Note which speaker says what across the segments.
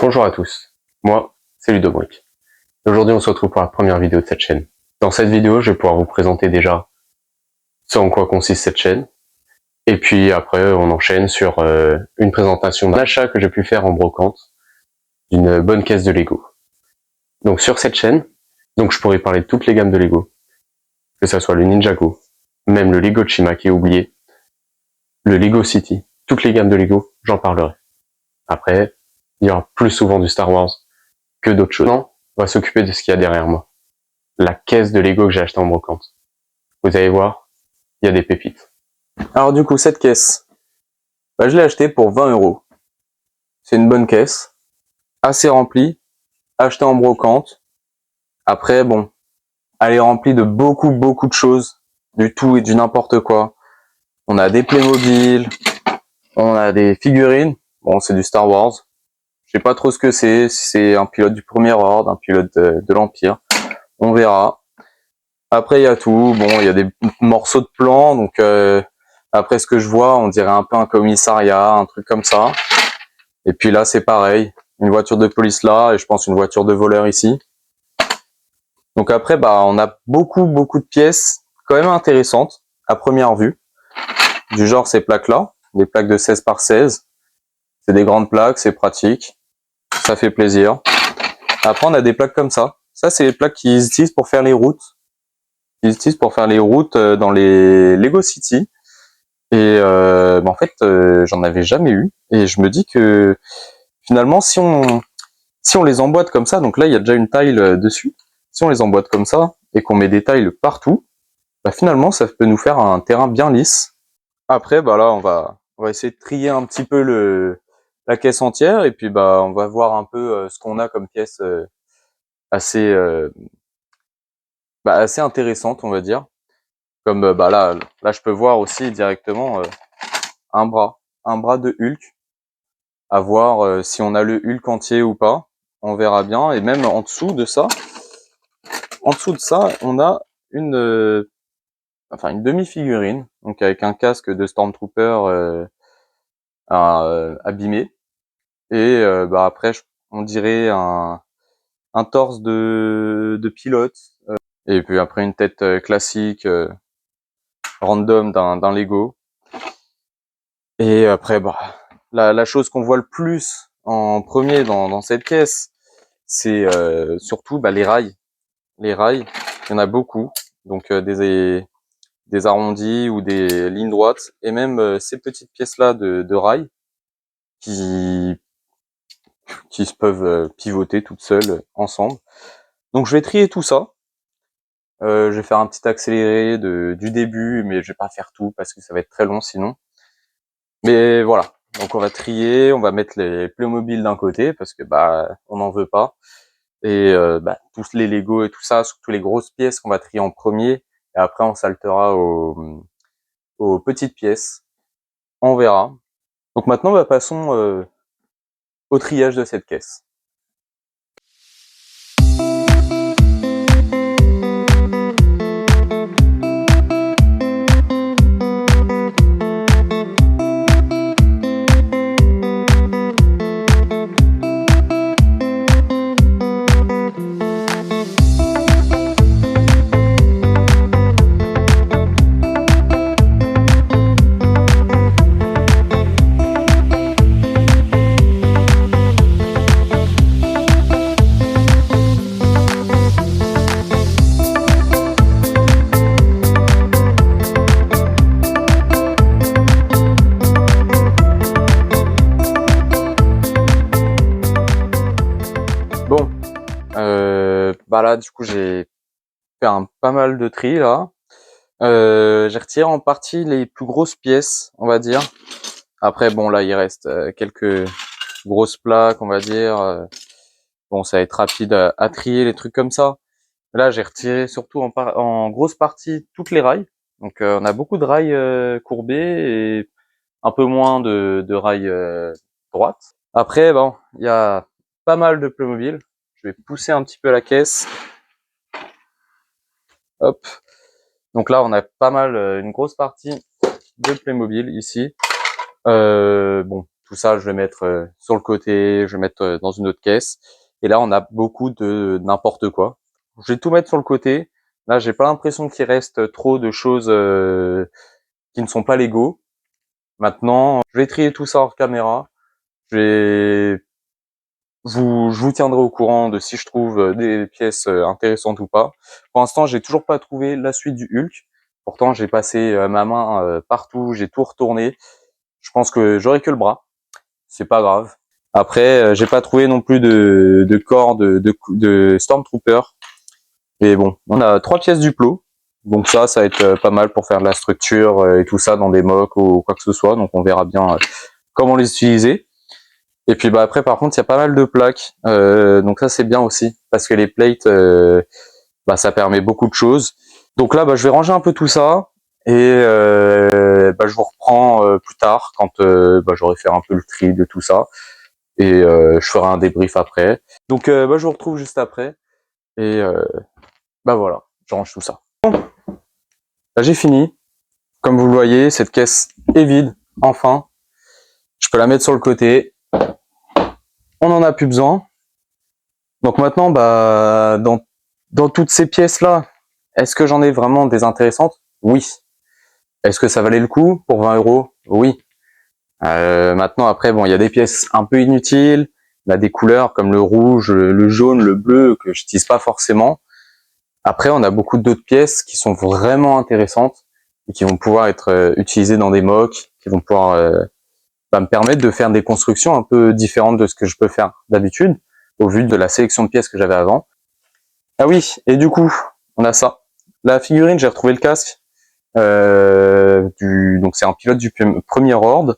Speaker 1: Bonjour à tous, moi c'est Ludobrick. Aujourd'hui on se retrouve pour la première vidéo de cette chaîne. Dans cette vidéo je vais pouvoir vous présenter déjà ce en quoi consiste cette chaîne, et puis après on enchaîne sur une présentation d'un achat que j'ai pu faire en brocante d'une bonne caisse de Lego. Donc sur cette chaîne, je pourrais parler de toutes les gammes de Lego, que ce soit le Ninjago, même le Lego Chima qui est oublié, le Lego City, toutes les gammes de Lego, j'en parlerai. Après, il y aura plus souvent du Star Wars que d'autres choses. Non, on va s'occuper de ce qu'il y a derrière moi. La caisse de Lego que j'ai acheté en brocante. Vous allez voir, il y a des pépites. Alors du coup, cette caisse, je l'ai achetée pour 20 €. C'est une bonne caisse, assez remplie, achetée en brocante. Après, bon, elle est remplie de beaucoup de choses, du tout et du n'importe quoi. On a des Playmobil, on a des figurines. Bon, c'est du Star Wars. Je sais pas trop ce que c'est, si c'est un pilote du Premier Ordre, un pilote de l'Empire. On verra. Après, il y a tout. Bon, il y a des morceaux de plans. Donc, après ce que je vois, on dirait un peu un commissariat, un truc comme ça. Et puis là, c'est pareil. Une voiture de police là, et je pense une voiture de voleur ici. Donc après, on a beaucoup de pièces quand même intéressantes à première vue. Du genre ces plaques-là, des plaques de 16 par 16. C'est des grandes plaques, c'est pratique. Ça fait plaisir. Après, on a des plaques comme ça. Ça, c'est les plaques qu'ils utilisent pour faire les routes. Ils utilisent pour faire les routes dans les Lego City. Et en fait, j'en avais jamais eu. Et je me dis que finalement, si on les emboîte comme ça, donc là, il y a déjà une tile dessus. Si on les emboîte comme ça et qu'on met des tiles partout, finalement, ça peut nous faire un terrain bien lisse. Après, là, on va essayer de trier un petit peu la caisse entière et puis on va voir un peu ce qu'on a comme pièce assez assez intéressante, on va dire. Comme là, je peux voir aussi directement un bras de Hulk. À voir si on a le Hulk entier ou pas. On verra bien. Et même en dessous de ça, on a une une demi-figurine, donc avec un casque de Stormtrooper abîmé. Et après, on dirait un torse de pilote. Et puis après une tête classique, random d'un Lego. Et après, la chose qu'on voit le plus en premier dans cette caisse, c'est surtout les rails. Les rails, il y en a beaucoup, donc des arrondis ou des lignes droites, et même ces petites pièces-là de rails qui se peuvent pivoter toutes seules ensemble. Donc je vais trier tout ça. Je vais faire un petit accéléré du début, mais je vais pas faire tout parce que ça va être très long sinon. Mais voilà. Donc on va trier, on va mettre les Playmobil d'un côté parce que on n'en veut pas. Et tous les Lego et tout ça, surtout les grosses pièces qu'on va trier en premier. Et après on saltera aux petites pièces. On verra. Donc maintenant passons au triage de cette caisse. Bon, là du coup j'ai fait pas mal de tri là. J'ai retiré en partie les plus grosses pièces, on va dire. Après là il reste quelques grosses plaques, on va dire. Bon, ça va être rapide à trier les trucs comme ça. Là j'ai retiré surtout en grosse partie toutes les rails. Donc on a beaucoup de rails courbés et un peu moins de rails droites. Après il y a pas mal de Playmobil. Je vais pousser un petit peu la caisse. Hop. Donc là, on a pas mal, une grosse partie de Playmobil ici. tout ça, je vais mettre sur le côté, je vais mettre dans une autre caisse. Et là, on a beaucoup de n'importe quoi. Je vais tout mettre sur le côté. Là, j'ai pas l'impression qu'il reste trop de choses qui ne sont pas Lego. Maintenant, je vais trier tout ça hors caméra. Je vous tiendrai au courant de si je trouve des pièces intéressantes ou pas. Pour l'instant, j'ai toujours pas trouvé la suite du Hulk. Pourtant, j'ai passé ma main partout, j'ai tout retourné. Je pense que j'aurai que le bras. C'est pas grave. Après, j'ai pas trouvé non plus de corps de Stormtrooper. Et bon, on a 3 pièces du plot. Donc ça va être pas mal pour faire de la structure et tout ça dans des mocks ou quoi que ce soit. Donc on verra bien comment les utiliser. Et puis bah après par contre il y a pas mal de plaques. Donc ça c'est bien aussi parce que les plates bah ça permet beaucoup de choses. Donc là bah je vais ranger un peu tout ça et bah je vous reprends plus tard quand bah j'aurai fait un peu le tri de tout ça et je ferai un débrief après. Donc bah je vous retrouve juste après et bah voilà, je range tout ça. Bon, là j'ai fini. Comme vous le voyez, cette caisse est vide, enfin. Je peux la mettre sur le côté. On n'en a plus besoin. Donc maintenant, bah, dans toutes ces pièces-là, est-ce que j'en ai vraiment des intéressantes? Oui. Est-ce que ça valait le coup pour 20 €? Oui. Maintenant, après, bon, il y a des pièces un peu inutiles. Il y a des couleurs comme le rouge, le jaune, le bleu que je n'utilise pas forcément. Après, on a beaucoup d'autres pièces qui sont vraiment intéressantes et qui vont pouvoir être utilisées dans des mocks, qui vont pouvoir me permettre de faire des constructions un peu différentes de ce que je peux faire d'habitude, au vu de la sélection de pièces que j'avais avant. Ah oui, et du coup, on a ça. La figurine, j'ai retrouvé le casque. Donc c'est un pilote du premier ordre.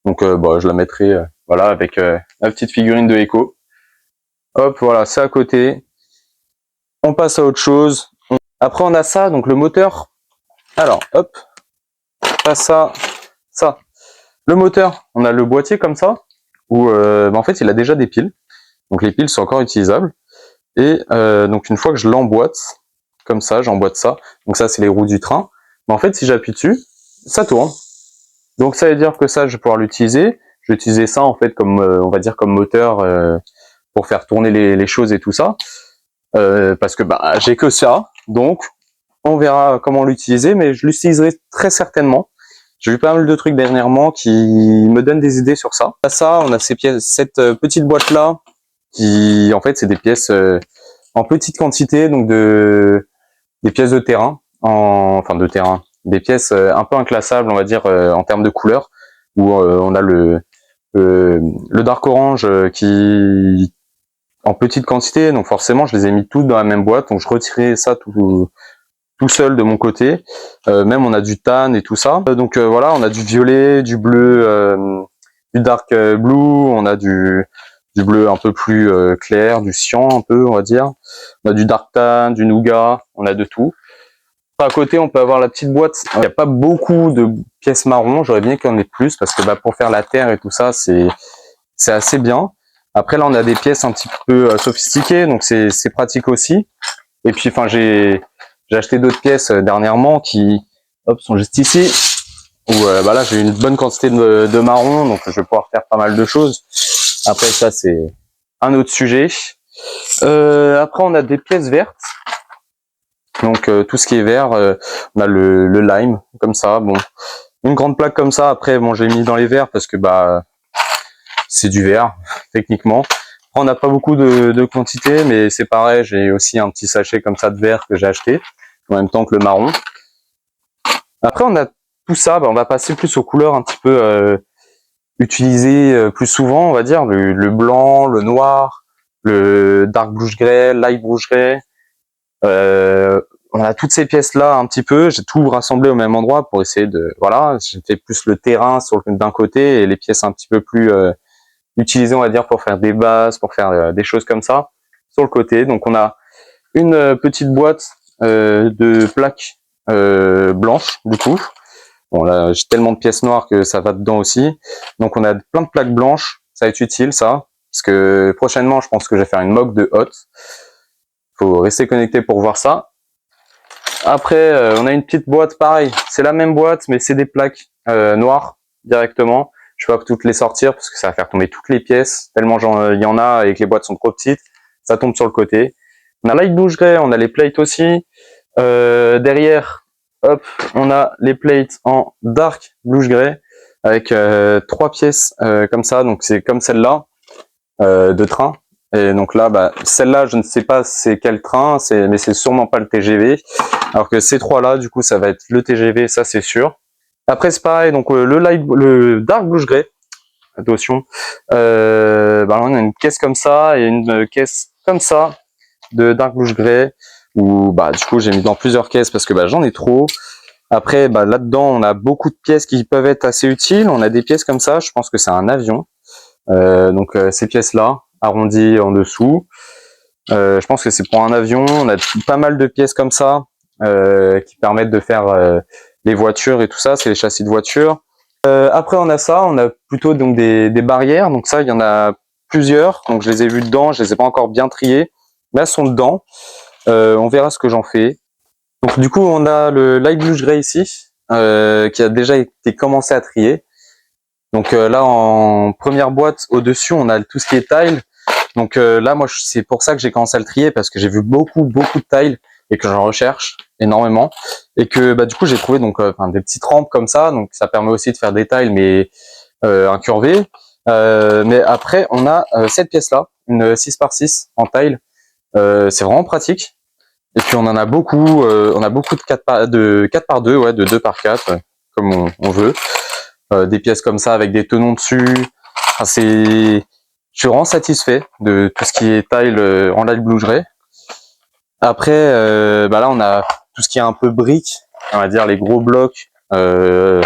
Speaker 1: Donc bah, je la mettrai voilà, avec la petite figurine de Echo. Hop, voilà, c'est à côté. On passe à autre chose. Après, on a ça, donc le moteur. Alors, hop, pas ça, ça. Le moteur, on a le boîtier comme ça, où bah, en fait, il a déjà des piles. Donc les piles sont encore utilisables. Et donc une fois que je l'emboîte, comme ça, j'emboîte ça. Donc ça, c'est les roues du train. Mais en fait, si j'appuie dessus, ça tourne. Donc ça veut dire que ça, je vais pouvoir l'utiliser. Je vais utiliser ça en fait comme, on va dire, comme moteur pour faire tourner les choses et tout ça. Parce que bah, j'ai que ça. Donc on verra comment l'utiliser, mais je l'utiliserai très certainement. J'ai vu pas mal de trucs dernièrement qui me donnent des idées sur ça. À ça, on a ces pièces, cette petite boîte là, qui en fait c'est des pièces en petite quantité, donc des pièces de terrain, des pièces un peu inclassables, on va dire en termes de couleurs, où on a le dark orange qui en petite quantité, donc forcément je les ai mis toutes dans la même boîte, donc je retirais ça tout seul de mon côté. Même on a du tan et tout ça. Donc voilà, on a du violet, du bleu, du dark blue, on a du bleu un peu plus clair, du cyan un peu, on va dire. On a du dark tan, du nougat, on a de tout. À côté, on peut avoir la petite boîte. Il n'y a pas beaucoup de pièces marron, j'aurais bien qu'il y en ait plus, parce que bah, pour faire la terre et tout ça, c'est assez bien. Après là, on a des pièces un petit peu sophistiquées, donc c'est pratique aussi. Et puis, enfin, j'ai acheté d'autres pièces dernièrement qui, hop, sont juste ici. Où bah là, j'ai une bonne quantité de marron, donc je vais pouvoir faire pas mal de choses. Après, ça, c'est un autre sujet. Après, on a des pièces vertes. Donc, tout ce qui est vert, on a le lime, comme ça. Bon, une grande plaque comme ça. Après, bon, j'ai mis dans les verts parce que bah c'est du vert, techniquement. On n'a pas beaucoup de quantité, mais c'est pareil, j'ai aussi un petit sachet comme ça de verre que j'ai acheté, en même temps que le marron. Après, on a tout ça, bah, on va passer plus aux couleurs un petit peu utilisées plus souvent, on va dire, le blanc, le noir, le dark bluish grey, light bluish grey. On a toutes ces pièces-là un petit peu, j'ai tout rassemblé au même endroit pour essayer de... Voilà, j'ai fait plus le terrain d'un côté et les pièces un petit peu plus... utilisé, on va dire, pour faire des bases, pour faire des choses comme ça, sur le côté. Donc on a une petite boîte de plaques blanches, du coup. Bon là, j'ai tellement de pièces noires que ça va dedans aussi. Donc on a plein de plaques blanches, ça va être utile ça, parce que prochainement, je pense que je vais faire une mock de hot. Faut rester connecté pour voir ça. Après, on a une petite boîte, pareil, c'est la même boîte, mais c'est des plaques noires directement. Je peux pas toutes les sortir parce que ça va faire tomber toutes les pièces, tellement il y en a et que les boîtes sont trop petites, ça tombe sur le côté. On a light bluish gray, on a les plates aussi. Derrière, hop, on a les plates en dark bluish gray avec 3 pièces comme ça, donc c'est comme celle-là de train. Et donc là, bah, celle-là, je ne sais pas c'est quel train, mais c'est sûrement pas le TGV. Alors que ces trois-là, du coup, ça va être le TGV, ça c'est sûr. Après, c'est pareil, donc le dark bluish gray, attention, bah, là, on a une caisse comme ça et une caisse comme ça de dark bluish gray, où bah, du coup, j'ai mis dans plusieurs caisses parce que bah, j'en ai trop. Après, bah, là-dedans, on a beaucoup de pièces qui peuvent être assez utiles. On a des pièces comme ça, je pense que c'est un avion. Donc ces pièces-là, arrondies en dessous. Je pense que c'est pour un avion. On a pas mal de pièces comme ça qui permettent de faire les voitures et tout ça. C'est les châssis de voitures. Après on a ça, on a plutôt donc des barrières. Donc ça, il y en a plusieurs. Donc je les ai vues dedans, je les ai pas encore bien triées. Là, elles sont dedans. On verra ce que j'en fais. Donc du coup, on a le light bluish gray ici qui a déjà été commencé à trier. Donc là, en première boîte, au-dessus, on a tout ce qui est tile. Donc là, moi, c'est pour ça que j'ai commencé à le trier, parce que j'ai vu beaucoup de tiles et que j'en recherche énormément. Et que bah, du coup, j'ai trouvé donc des petites rampes comme ça. Donc ça permet aussi de faire des tiles, mais incurvées. Mais après, on a cette pièce-là, une 6x6 en tile. C'est vraiment pratique. Et puis on en a beaucoup. On a beaucoup de 4x2, ouais, de 2x4, comme on veut. Des pièces comme ça avec des tenons dessus. Enfin, je suis vraiment satisfait de tout ce qui est tile en light bluish gray. Après, bah là on a tout ce qui est un peu brique, on va dire les gros blocs. Il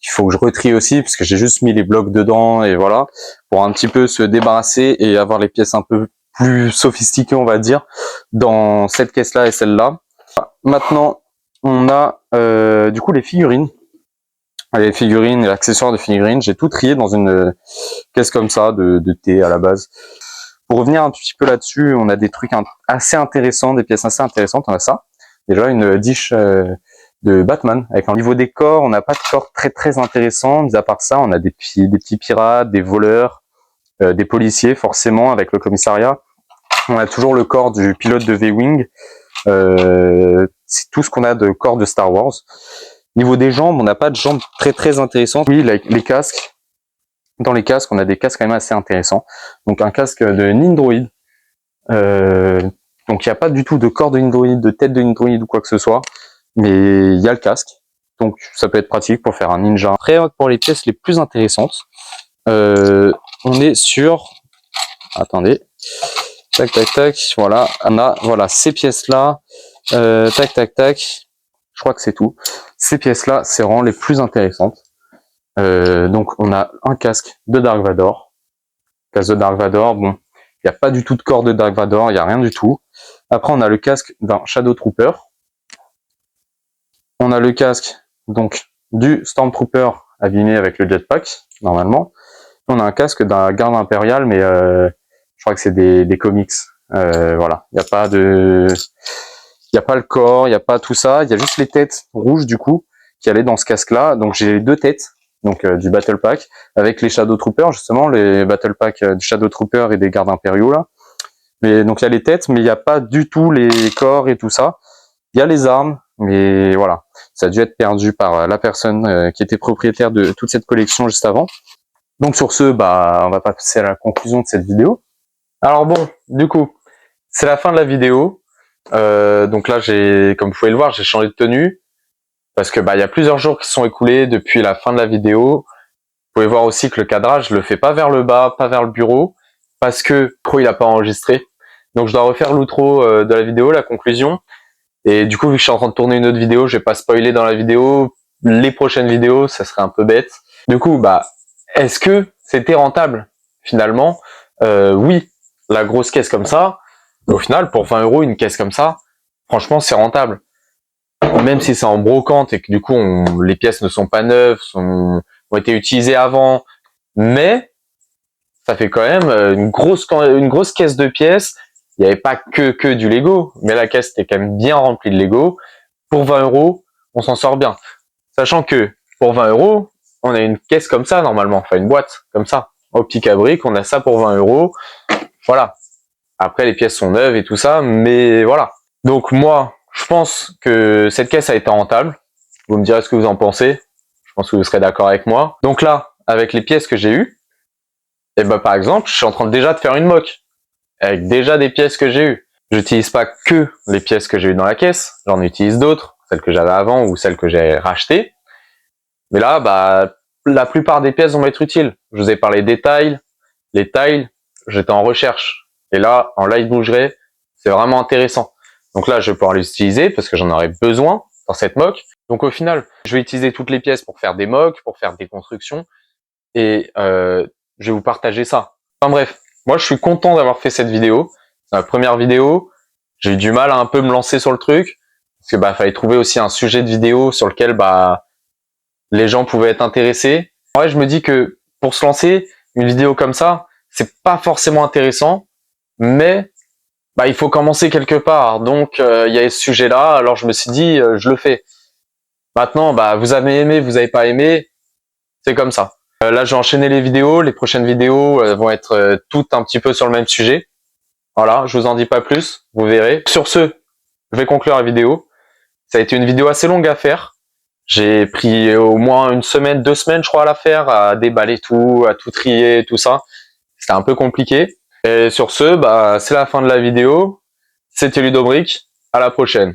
Speaker 1: faut que je retrie aussi parce que j'ai juste mis les blocs dedans et voilà, pour un petit peu se débarrasser et avoir les pièces un peu plus sophistiquées, on va dire, dans cette caisse-là et celle-là. Maintenant, on a du coup les figurines. Les figurines et l'accessoire de figurines, j'ai tout trié dans une caisse comme ça de thé à la base. Pour revenir un petit peu là-dessus, on a des trucs assez intéressants, des pièces assez intéressantes. On a ça, déjà une dish de Batman avec un niveau des corps. On n'a pas de corps très intéressant. Mis à part ça, on a des petits pirates, des voleurs, des policiers forcément avec le commissariat. On a toujours le corps du pilote de V-Wing. C'est tout ce qu'on a de corps de Star Wars. Niveau des jambes, on n'a pas de jambes très intéressantes. Oui, les casques. Dans les casques, on a des casques quand même assez intéressants. Donc un casque de Nindroid. Donc il n'y a pas du tout de corps de Nindroid, de tête de Nindroid ou quoi que ce soit. Mais il y a le casque. Donc ça peut être pratique pour faire un ninja. Après, pour les pièces les plus intéressantes, on est sur... Attendez. Tac. Voilà. On a voilà, ces pièces-là. Tac. Je crois que c'est tout. Ces pièces-là, c'est vraiment les plus intéressantes. Donc, on a un casque de Dark Vador. Casque de Dark Vador, bon, il n'y a pas du tout de corps de Dark Vador, il n'y a rien du tout. Après, on a le casque d'un Shadow Trooper. On a le casque, donc, du Stormtrooper abîmé avec le jetpack, normalement. On a un casque d'un garde impérial, mais je crois que c'est des comics. Voilà, il n'y a pas de... Il n'y a pas le corps, il n'y a pas tout ça, il y a juste les têtes rouges du coup qui allaient dans ce casque-là. Donc j'ai 2 têtes, donc du Battle Pack, avec les Shadow Troopers justement, les Battle Pack du Shadow Trooper et des gardes impériaux là. Mais donc il y a les têtes, mais il n'y a pas du tout les corps et tout ça. Il y a les armes, mais voilà, ça a dû être perdu par la personne qui était propriétaire de toute cette collection juste avant. Donc sur ce, bah on va passer à la conclusion de cette vidéo. Alors bon, du coup, c'est la fin de la vidéo. Donc là, comme vous pouvez le voir, j'ai changé de tenue parce que bah il y a plusieurs jours qui se sont écoulés depuis la fin de la vidéo. Vous pouvez voir aussi que le cadrage, je le fais pas vers le bas, pas vers le bureau, parce que pro il a pas enregistré. Donc je dois refaire l'outro de la vidéo, la conclusion. Et du coup, vu que je suis en train de tourner une autre vidéo, je vais pas spoiler dans la vidéo. Les prochaines vidéos, ça serait un peu bête. Du coup, bah, est-ce que c'était rentable finalement? Oui, la grosse caisse comme ça. Au final, pour 20 €, une caisse comme ça, franchement, c'est rentable. Même si c'est en brocante et que du coup, les pièces ne sont pas neuves, ont été utilisées avant, mais ça fait quand même une grosse caisse de pièces. Il n'y avait pas que du Lego, mais la caisse était quand même bien remplie de Lego. Pour 20 €, on s'en sort bien. Sachant que pour 20 €,
Speaker 2: on a une caisse comme ça normalement, enfin une boîte comme ça. Optique à briques, on a ça pour 20 €. Voilà. Après, les pièces sont neuves et tout ça, mais voilà. Donc moi, je pense que cette caisse a été rentable. Vous me direz ce que vous en pensez. Je pense que vous serez d'accord avec moi. Donc là, avec les pièces que j'ai eues, et ben par exemple, je suis en train déjà de faire une mock avec déjà des pièces que j'ai eues. J'utilise pas que les pièces que j'ai eues dans la caisse, j'en utilise d'autres, celles que j'avais avant ou celles que j'ai rachetées. Mais là, bah la plupart des pièces vont m'être utiles. Je vous ai parlé des tiles, les tiles, j'étais en recherche. Et là, en live bougerait, c'est vraiment intéressant. Donc là, je vais pouvoir les utiliser parce que j'en aurai besoin dans cette mock. Donc au final, je vais utiliser toutes les pièces pour faire des mocks, pour faire des constructions. Et je vais vous partager ça. Enfin bref, moi je suis content d'avoir fait cette vidéo. C'est ma première vidéo. J'ai eu du mal à un peu me lancer sur le truc. Parce que bah fallait trouver aussi un sujet de vidéo sur lequel bah les gens pouvaient être intéressés. En vrai, je me dis que pour se lancer, une vidéo comme ça, c'est pas forcément intéressant, mais bah il faut commencer quelque part. Donc il y a ce sujet-là, alors je me suis dit je le fais. Maintenant, bah vous avez aimé, vous avez pas aimé, c'est comme ça. Là, je vais enchaîner les vidéos. Les prochaines vidéos vont être toutes un petit peu sur le même sujet. Voilà, je vous en dis pas plus, vous verrez. Sur ce, je vais conclure la vidéo. Ça a été une vidéo assez longue à faire. J'ai pris au moins une semaine, 2 semaines, je crois, à la faire, à déballer tout, à tout trier, tout ça. C'était un peu compliqué. Et sur ce, bah, c'est la fin de la vidéo. C'était Ludobrick. À la prochaine.